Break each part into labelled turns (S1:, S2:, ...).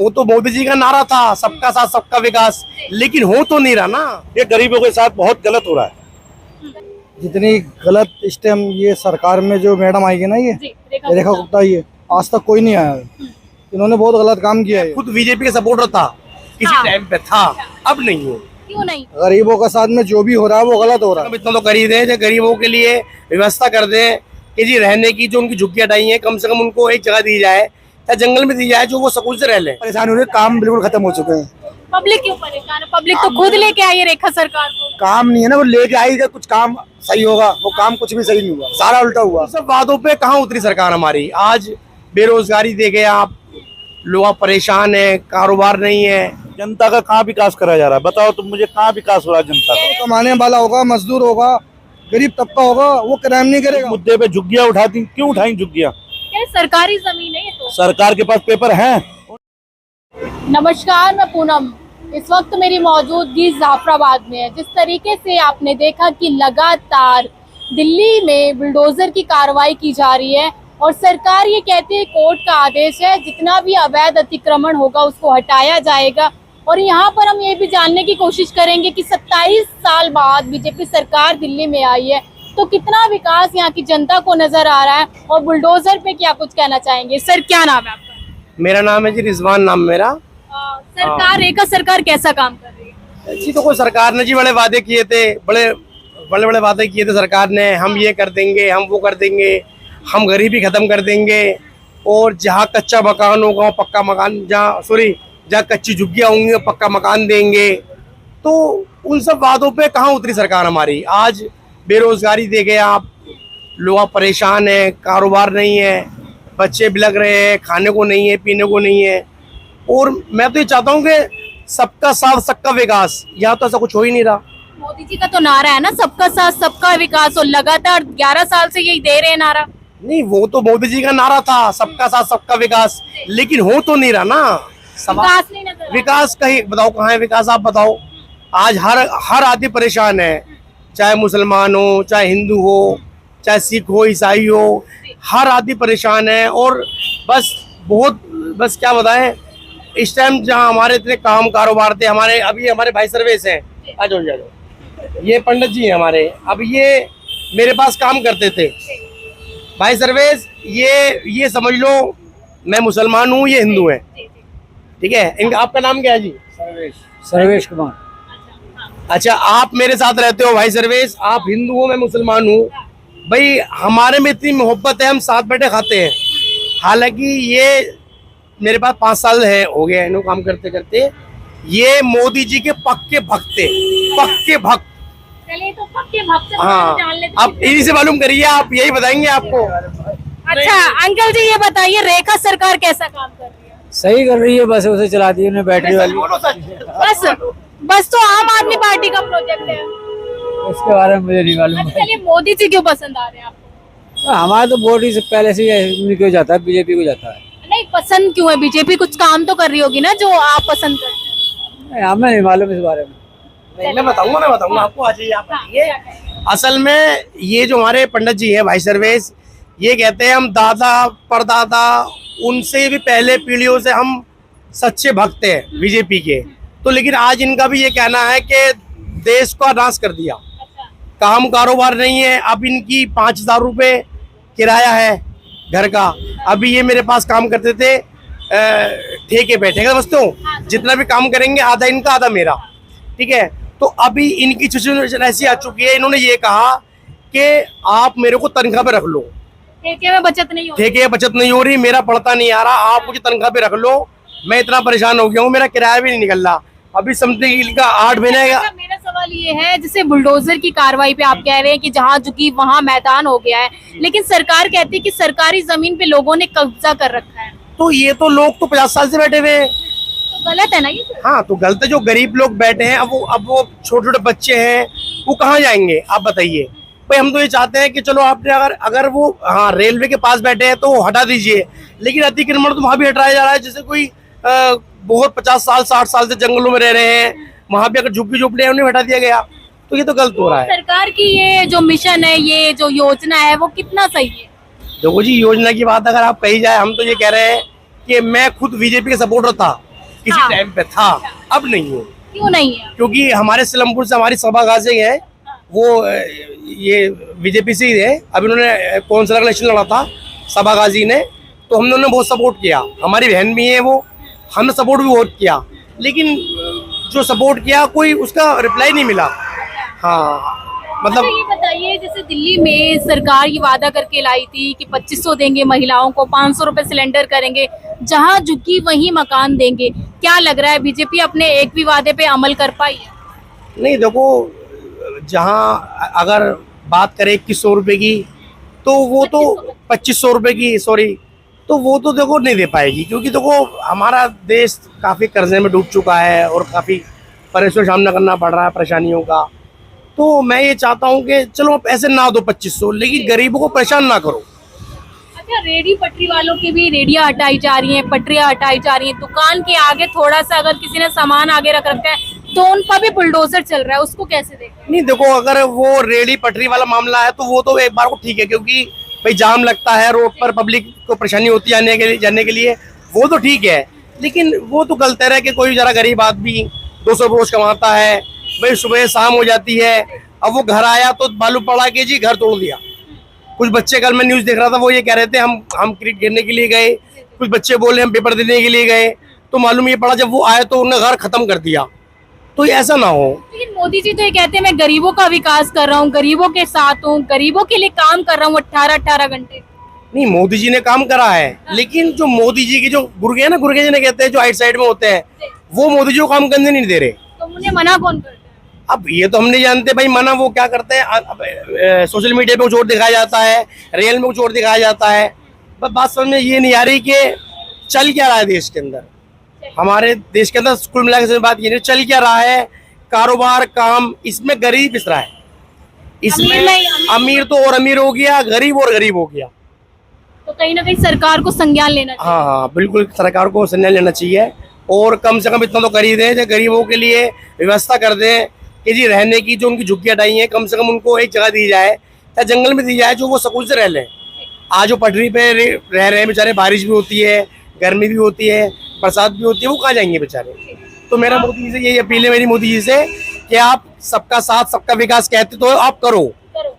S1: वो तो मोदी जी का नारा था, सबका साथ सबका विकास, लेकिन हो तो नहीं रहा ना।
S2: ये गरीबों के साथ बहुत गलत हो रहा है।
S3: जितनी गलत इस टाइम ये सरकार में जो मैडम आएगी ना, ये रेखा गुप्ता, ये आज तक कोई नहीं आया है। इन्होंने बहुत गलत काम किया है।
S1: खुद बीजेपी का सपोर्टर था, किसी टाइम पे था, अब नहीं हो।
S4: क्यों नहीं?
S3: गरीबों के साथ में जो भी हो रहा है वो गलत हो रहा है।
S1: हम इतना तो कर ही दें, जो गरीबों के लिए व्यवस्था कर दें कि जी रहने की जो उनकी झुग्गियां हटाई हैं, कम से कम उनको एक जगह दी जाए या जंगल में दी जाए, जो वो सुकून से रह लें।
S3: परेशान हो रहे, काम बिल्कुल खत्म हो चुके हैं।
S4: पब्लिक क्यों परेशान है? पब्लिक तो खुद लेके आई है रेखा सरकार को।
S3: काम नहीं है ना, वो लेके आई है, कुछ काम सही होगा, वो काम कुछ भी सही नहीं हुआ, सारा उल्टा हुआ।
S1: सब वादों पे कहाँ उतरी सरकार हमारी। आज बेरोजगारी देखे आप, लोग परेशान है, कारोबार नहीं है।
S2: जनता का कहाँ विकास करा जा रहा है? बताओ तुम मुझे, कहाँ विकास हो रहा है जनता का?
S3: कमाने वाला होगा, मजदूर होगा, गरीब तबका होगा, वो क्राइम नहीं करेगा।
S2: मुद्दे पे झुग्गियां उठाती, क्यों उठाई झुग्गियां?
S4: ये सरकारी जमीन है ये तो।
S2: सरकार के पास पेपर हैं।
S4: नमस्कार, मैं पूनम। इस वक्त मेरी मौजूदगी जाफराबाद में है। जिस तरीके से आपने देखा कि लगातार दिल्ली में बुलडोजर की कार्रवाई की जा रही है और सरकार ये कहती है, कोर्ट का आदेश है, जितना भी अवैध अतिक्रमण होगा उसको हटाया जाएगा। और यहाँ पर हम ये भी जानने की कोशिश करेंगे कि 27 साल बाद बीजेपी सरकार दिल्ली में आई है तो कितना विकास यहाँ की जनता को नजर आ रहा है और बुलडोजर पे क्या कुछ कहना चाहेंगे। सर, क्या नाम है आपका?
S1: मेरा नाम है जी रिजवान, नाम मेरा।
S4: सरकार, रेखा सरकार कैसा काम कर रही है?
S1: जी तो कोई सरकार ने जी बड़े वादे किए थे, बड़े बड़े वादे किए थे सरकार ने। हम ये कर देंगे, हम वो कर देंगे, हम गरीबी खत्म कर देंगे, और जहाँ कच्चा मकान होगा पक्का मकान, जहाँ कच्ची झुग्गियाँ होंगी पक्का मकान देंगे। तो उन सब वादों पे कहाँ उतरी सरकार हमारी। आज बेरोजगारी देखे आप, लोग परेशान है, कारोबार नहीं है, बच्चे बिलक रहे हैं, खाने को नहीं है, पीने को नहीं है। और मैं तो ये चाहता हूँ कि सबका साथ सबका विकास, यहाँ तो ऐसा कुछ हो ही नहीं रहा।
S4: मोदी जी का तो नारा है ना, सबका साथ सबका विकास, और लगातार 11 साल से यही दे रहे हैं नारा।
S1: नहीं, वो तो मोदी जी का नारा था, सबका साथ सबका विकास, लेकिन हो तो नहीं रहा ना।
S4: विकास नहीं नजर आ रहा।
S1: विकास कहीं बताओ, कहाँ है विकास, आप बताओ। आज हर आदमी परेशान है, चाहे मुसलमान हो, चाहे हिंदू हो, चाहे सिख हो, ईसाई हो, हर आदमी परेशान है। और बस क्या बताएं, इस टाइम जहाँ हमारे इतने काम कारोबार थे, हमारे भाई सर्वेश हैं, आ जाओ, ये पंडित जी हैं हमारे, अब ये मेरे पास काम करते थे। भाई सर्वेश, ये समझ लो, मैं मुसलमान हूँ, ये हिंदू है, ठीक है। आपका नाम क्या है जी?
S3: सर्वेश कुमार।
S1: अच्छा, आप मेरे साथ रहते हो भाई सर्वेश, आप हिंदू हो, मैं मुसलमान हूँ। भाई हमारे में इतनी मोहब्बत है, हम साथ बैठे खाते हैं। हालांकि ये मेरे पास 5 साल हो गए हैं काम करते करते। ये मोदी जी के पक्के भक्त।
S4: चलिए तो पक्के भक्त से
S1: हाँ,
S4: जान लेते हैं।
S1: आप इन्हीं से मालूम करिए, आप यही बताएंगे आपको।
S4: अच्छा अंकल जी, ये बताइए रेखा सरकार कैसा काम कर रही है?
S3: सही कर रही है, बस उसे चलाती है बैटरी वाली।
S4: बस तो आम आदमी पार्टी का प्रोजेक्ट है।
S3: इसके बारे में मुझे नहीं मालूम।
S4: अच्छा, चलिए मोदी जी क्यों पसंद आ रहे हैं आपको?
S3: हमारा तो वोट ही पहले से क्यों जाता है, बीजेपी को जाता है।
S4: नहीं, पसंद क्यों है? बीजेपी कुछ काम तो कर रही होगी ना जो आप पसंद करते हैं।
S3: हमें नहीं मालूम इस बारे में।
S1: नहीं, मैं बताऊंगा आपको। आ जाइए, आप बताइए। असल में ये जो हमारे पंडित जी हैं भाई सर्वेश, ये कहते हैं हम दादा परदादा उनसे भी पहले पीढ़ियों से हम सच्चे भक्त हैं बीजेपी के। तो लेकिन आज इनका भी ये कहना है कि देश का नाश कर दिया, काम कारोबार नहीं है। अब इनकी 5,000 रुपये किराया है घर का। अभी ये मेरे पास काम करते थे, ठेके पे, ठेका समझते हो, जितना भी काम करेंगे आधा इनका आधा मेरा, ठीक है। तो अभी इनकी सिचुएशन ऐसी आ चुकी है, इन्होंने ये कहा कि आप मेरे को तनख्वाह पे रख लो,
S4: ठेके में बचत नहीं हो रही।
S1: ठेके में बचत नहीं हो रही, मेरा पड़ता नहीं आ रहा, आप मुझे तनख्वाह पे रख लो। मैं इतना परेशान हो गया हूँ, मेरा किराया भी नहीं निकल रहा। अभी समथिंग का 8 महीने का।
S4: मेरा सवाल ये है, जैसे बुलडोजर की कार्रवाई पे आप कह रहे हैं कि जहाँ झुकी वहाँ मैदान हो गया है, लेकिन सरकार कहती है कि सरकारी जमीन पे लोगों ने कब्जा कर रखा है।
S1: तो ये तो लोग तो 50 साल से बैठे हुए हैं।
S4: तो गलत है ना ये?
S1: हाँ, तो गलत है। जो गरीब लोग बैठे हैं, अब वो छोटे छोटे बच्चे हैं, वो कहाँ जाएंगे आप बताइए। भाई हम तो ये चाहते हैं कि चलो आपने अगर वो रेलवे के पास बैठे हैं तो वो हटा दीजिए, लेकिन अतिक्रमण तो वहाँ भी हटाया जा रहा है। जैसे कोई बहुत 50 साल 60 साल से जंगलों में रह रहे हैं, वहाँ पे अगर झुग्गी झोपड़ी है उन्हें हटा दिया गया, तो ये तो गलत हो रहा है।
S4: सरकार की ये जो मिशन है, ये जो योजना है, वो कितना सही है?
S1: देखो जी, योजना की बात अगर आप कही जाए, हम तो ये कह रहे हैं कि मैं खुद बीजेपी का सपोर्टर था, किसी
S4: हाँ।
S1: टाइम पे था, अब नहीं है।
S4: क्यों नहीं है?
S1: क्योंकि हमारे सिलमपुर से हमारी सभा गाजी है, वो ये बीजेपी से ही है। अभी उन्होंने कौंसिलर इलेक्शन लड़ा था सभा गाजी ने, तो हमने उन्हें बहुत सपोर्ट किया। हमारी बहन भी है वो, हमने सपोर्ट भी बहुत किया, लेकिन जो सपोर्ट किया कोई उसका रिप्लाई नहीं मिला। हाँ मतलब
S4: अच्छा, ये बताइए, जैसे दिल्ली में सरकार ये वादा करके लाई थी कि 2500 देंगे महिलाओं को, 500 रुपए सिलेंडर करेंगे, जहां झुकी वहीं मकान देंगे। क्या लग रहा है बीजेपी अपने एक भी वादे पे अमल कर पाई है?
S1: नहीं, देखो, जहाँ अगर बात करें 2100 रुपए की, तो वो तो 2500 रुपए की, सॉरी, तो वो तो देखो नहीं दे पाएगी, क्योंकि देखो हमारा देश काफ़ी कर्जे में डूब चुका है और काफ़ी परेशानी सामना करना पड़ रहा है, परेशानियों का। तो मैं ये चाहता हूँ कि चलो आप ऐसे ना दो 2500, लेकिन गरीबों को परेशान ना करो।
S4: अच्छा, रेडी पटरी वालों की भी रेडियां हटाई जा रही हैं, पटरियां हटाई जा रही हैं। दुकान के आगे थोड़ा सा अगर किसी ने सामान आगे रख रखा है तो उन पर भी बुलडोजर चल रहा है, उसको कैसे देखें?
S1: नहीं, देखो, अगर वो रेडी पटरी वाला मामला है तो वो तो एक बार को ठीक है, क्योंकि भाई जाम लगता है रोड पर, पब्लिक को परेशानी होती है जाने के लिए, वो तो ठीक है। लेकिन वो तो गलत है कि कोई जरा गरीब आदमी 200 रोज कमाता है, भाई सुबह शाम हो जाती है, अब वो घर आया तो बालू पड़ा के जी घर तोड़ दिया। कुछ बच्चे, कल मैं न्यूज़ देख रहा था, वो ये कह रहे थे हम क्रिकेट खेलने के लिए गए, कुछ बच्चे बोले हम पेपर देने के लिए गए, तो मालूम ये पड़ा जब वो आए तो उन्होंने घर खत्म कर दिया। तो ये ऐसा ना हो।
S4: लेकिन मोदी जी तो ये कहते हैं मैं गरीबों का विकास कर रहा हूँ, गरीबों के साथ हूँ, गरीबों के लिए काम कर रहा हूँ 18-18 घंटे।
S1: नहीं, मोदी जी ने काम करा है, लेकिन जो मोदी जी के जो गुर्गे है ना, गुर्गे जिन्हें कहते हैं, जो आइट साइड में होते हैं, वो मोदी जी को काम करने नहीं दे रहे।
S4: तो उन्हें मना कौन करता है?
S1: अब ये तो हम नहीं जानते भाई, मना वो क्या करते हैं। सोशल मीडिया पे कुछ और दिखाया जाता है, रियल में कुछ और दिखाया जाता है। बस बात समझ में ये नहीं आ रही कि चल क्या रहा है देश के अंदर, हमारे देश के अंदर। कुल मिलाकर से बात ये नहीं, चल क्या रहा है, कारोबार, काम, इसमें गरीब पिस रहा है, इसमें अमीर तो और अमीर हो गया, गरीब और गरीब हो गया।
S4: तो कहीं ना कहीं सरकार को संज्ञान लेना चाहिए।
S1: हाँ हाँ, बिल्कुल सरकार को संज्ञान लेना चाहिए, और कम से कम इतना तो कर ही दें जो गरीबों के लिए व्यवस्था कर दें कि जी रहने की, जो उनकी झुग्गियाँ डाई हैं, कम से कम उनको एक जगह दी जाए, या जंगल में दी जाए, जो वो सुकून से रह लें। आज जो पटरी पे रह रहे हैं बेचारे, बारिश भी होती है, गर्मी भी होती है, बरसात भी होती है, वो कहाँ जाएंगे बेचारे। तो मेरा मोदी जी से यही अपील है, मेरी मोदी जी से, कि आप सबका साथ सबका विकास कहते तो आप करो,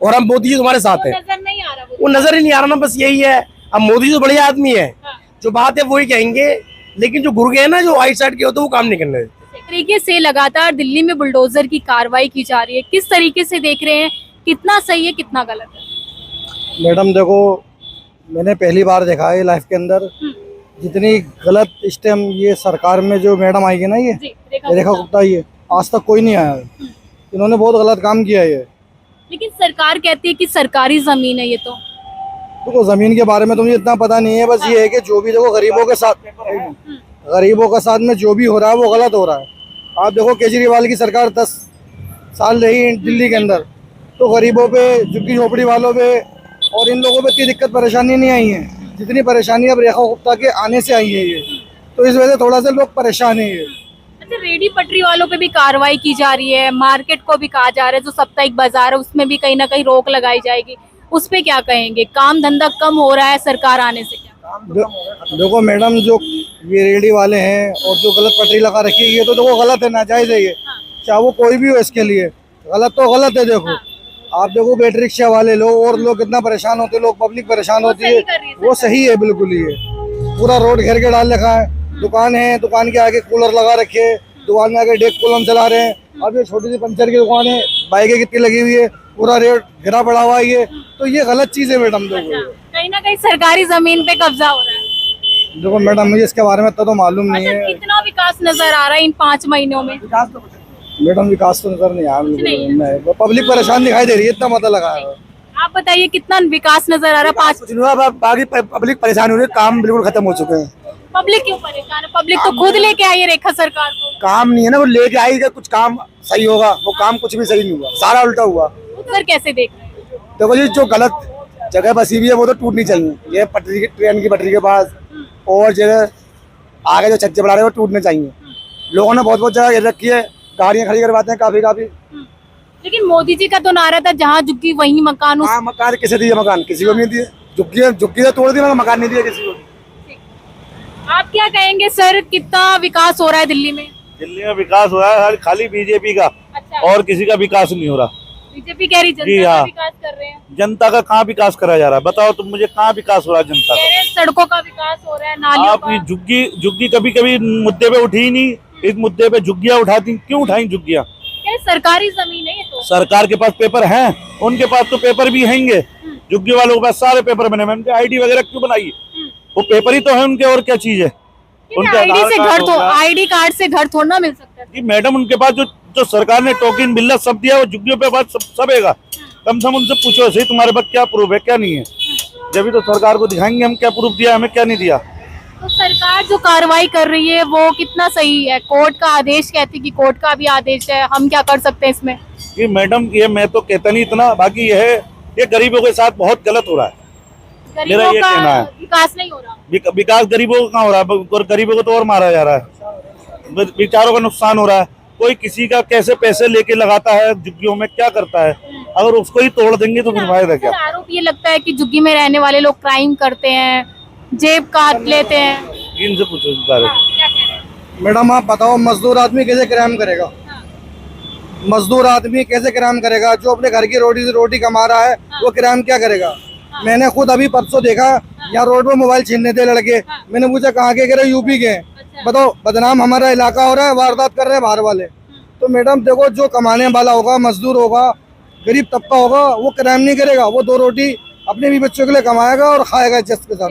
S1: और हम मोदी जी तुम्हारे साथ हैं।
S4: नजर नहीं आ रहा
S1: वो नजर ही नहीं आ रहा ना, बस यही है। अब मोदी जी तो बढ़िया आदमी है, जो बात है वही कहेंगे, लेकिन जो गुर्गे हैं ना, जो आइट साइड के होते हैं, वो काम नहीं करने देते।
S4: तरीके से लगातार दिल्ली में बुलडोजर की कार्रवाई की जा रही है, किस तरीके से देख रहे हैं, कितना सही है कितना गलत है?
S3: मैडम देखो, मैंने पहली बार देखा है लाइफ के अंदर जितनी गलत स्टेम ये सरकार में जो मैडम आएगी ना, ये रेखा गुप्ता, ये आज तक कोई नहीं आया है। इन्होंने बहुत गलत काम किया है ये।
S4: लेकिन सरकार कहती है कि सरकारी जमीन है ये। तो
S3: देखो, जमीन के बारे में तो मुझे इतना पता नहीं है, बस ये है कि जो भी देखो गरीबों के साथ में जो भी हो रहा है वो गलत हो रहा है। आप देखो, केजरीवाल की सरकार 10 साल रही दिल्ली के अंदर, तो गरीबों पे, झुग्गी झोपड़ी वालों पे और इन लोगों पे इतनी दिक्कत परेशानी नहीं आई है जितनी परेशानी अब रेखा गुप्ता के आने से आई है ये। तो इस वजह से थोड़ा सा लोग परेशान है ये।
S4: अच्छा, रेडी पटरी वालों पे भी कार्रवाई की जा रही है, मार्केट को भी कहा जा रहा है, जो साप्ताहिक बाजार है उसमें भी कहीं ना कहीं रोक लगाई जाएगी, उस पे क्या कहेंगे? काम धंधा कम हो रहा है सरकार आने से, क्या?
S3: देखो मैडम, जो ये रेडी वाले हैं और जो गलत पटरी लगा रखी है, ये तो देखो गलत है, नाजायज है ये। चाहे वो कोई भी हो, इसके लिए गलत तो गलत है। देखो आप देखो, बैटरी रिक्शा वाले लोग और लोग कितना परेशान होते हैं, लोग पब्लिक परेशान होती है, वो सही है बिल्कुल। ये पूरा रोड घेर के डाल रखा है, दुकान है, दुकान के आगे कूलर लगा रखे, दुकान में आगे डेक कूलर चला रहे हैं। अब ये छोटी सी पंचर की दुकान है, बाइकें कितनी लगी हुई है, पूरा रेट घिरा पड़ा हुआ है ये। तो ये गलत चीज है मैडम। देखो
S4: कहीं ना कहीं सरकारी जमीन पे कब्जा हो रहा है।
S3: देखो मैडम, मुझे इसके बारे में तो मालूम नहीं है।
S4: कितना विकास नजर आ रहा है इन 5 महीनों में?
S3: मैडम विकास तो नजर नहीं आया, पब्लिक परेशान दिखाई दे रही है, इतना पता लगा है।
S4: आप बताइए कितना विकास नजर आ रहा है? 5
S3: बाकी पब्लिक परेशान हो रही है, काम बिल्कुल खत्म हो चुके हैं।
S4: पब्लिक क्यों परेशान है? पब्लिक तो खुद लेके आई है रेखा सरकार को।
S3: काम नहीं है ना, वो लेके आई कि कुछ काम सही होगा, वो काम कुछ भी सही नहीं हुआ, सारा उल्टा हुआ।
S4: सर कैसे देख रहे हैं?
S3: देखो जी, जो गलत जगह बसी हुई है वो तो टूटनी चाहिए। ये पटरी की, ट्रेन की पटरी के पास और जगह आगे जो छज्जे बना रहे हैं वो टूटने चाहिए। लोगों ने बहुत बहुत जगह घेर रखी है, गाड़ियां खड़ी करवाते हैं काफी।
S4: लेकिन मोदी जी का तो नारा था जहाँ झुग्गी वहीं मकान।
S3: मकान किसे दिए? मकान किसी को नहीं दिए। झुग्गी तो तोड़ दी, मगर मकान नहीं दिया किसी को।
S4: आप क्या कहेंगे सर, कितना विकास हो रहा है दिल्ली में?
S2: दिल्ली में विकास हो रहा है खाली बीजेपी का,
S4: अच्छा,
S2: और किसी का विकास नहीं हो रहा।
S4: बीजेपी कह रही
S2: जी
S4: जनता का
S2: हाँ।
S4: विकास कर रहे हैं,
S2: जनता का कहाँ विकास करा जा रहा है? बताओ तुम मुझे, कहाँ विकास हो रहा है जनता
S4: कह
S2: का?
S4: रहे हैं सड़कों का विकास हो रहा है, नालियों
S2: आप ये
S4: का।
S2: झुग्गी कभी कभी मुद्दे पे उठी ही नहीं। इस मुद्दे पे झुग्गियां उठाती, क्यों उठाई झुग्गियां?
S4: कह रहे सरकारी जमीन है ये तो।
S2: सरकार के पास पेपर हैं, उनके पास तो पेपर भी हैंगे। झुग्गी वालों के पास सारे पेपर बने हुए हैं। उनके आईडी वगैरह क्यों बनाई? वो पेपर ही तो है उनके, और क्या चीज है? उनके
S4: आईडी
S2: आधार
S4: से
S2: कार्ड
S4: घर
S2: हो
S4: तो
S2: गया।
S4: आईडी कार्ड से घर थोड़ा ना मिल सकता है।
S2: जी मैडम, उनके पास जो जो सरकार ने टोकन बिल्ला सब दिया, वो झुग्गियों पे बात सब हैगा। कम से कम उनसे पूछो सही, तुम्हारे पास क्या प्रूफ है, क्या नहीं है? जब भी तो सरकार को दिखाएंगे हम क्या प्रूफ दिया, हमें क्या नहीं दिया।
S4: तो सरकार जो कार्रवाई कर रही है वो कितना सही है? कोर्ट का आदेश कहती कि कोर्ट का भी आदेश है, हम क्या कर सकते हैं इसमें?
S2: ये मैडम, ये मैं तो कहता नहीं इतना, बाकी ये गरीबों के साथ बहुत गलत हो रहा है। मेरा
S4: गरीबों
S2: ये
S4: का
S2: कहना है।
S4: विकास नहीं हो रहा।
S2: विकास गरीबों को कहाँ हो रहा है? और गरीबों को तो और मारा जा रहा है, बेचारों का नुकसान हो रहा है। कोई किसी का कैसे पैसे लेके लगाता है झुग्गियों में, क्या करता है? अगर उसको ही तोड़ देंगे तो फिर फायदा क्या?
S4: सर, आरोप ये लगता है कि झुग्गी में रहने वाले लोग क्राइम करते हैं, जेब काट लेते हैं।
S2: इनसे पूछो इस बारे में।
S4: क्या कह रहे हैं?
S3: मैडम आप बताओ, मजदूर आदमी कैसे क्राइम करेगा? मजदूर आदमी कैसे क्राइम करेगा? जो अपने घर की रोटी से रोटी कमा रहा है वो क्राइम क्या करेगा? मैंने खुद अभी परसों देखा, यहाँ रोड पे मोबाइल छीनने थे लड़के। मैंने पूछा कहाँ के? कह रहे यूपी के। बताओ, बदनाम हमारा इलाका हो रहा है, वारदात कर रहे हैं बाहर वाले। तो मैडम देखो, जो कमाने वाला होगा, मजदूर होगा, गरीब तबका होगा, वो क्राइम नहीं करेगा। वो दो रोटी अपने भी बच्चों के लिए कमाएगा और खाएगा इज्जत के साथ।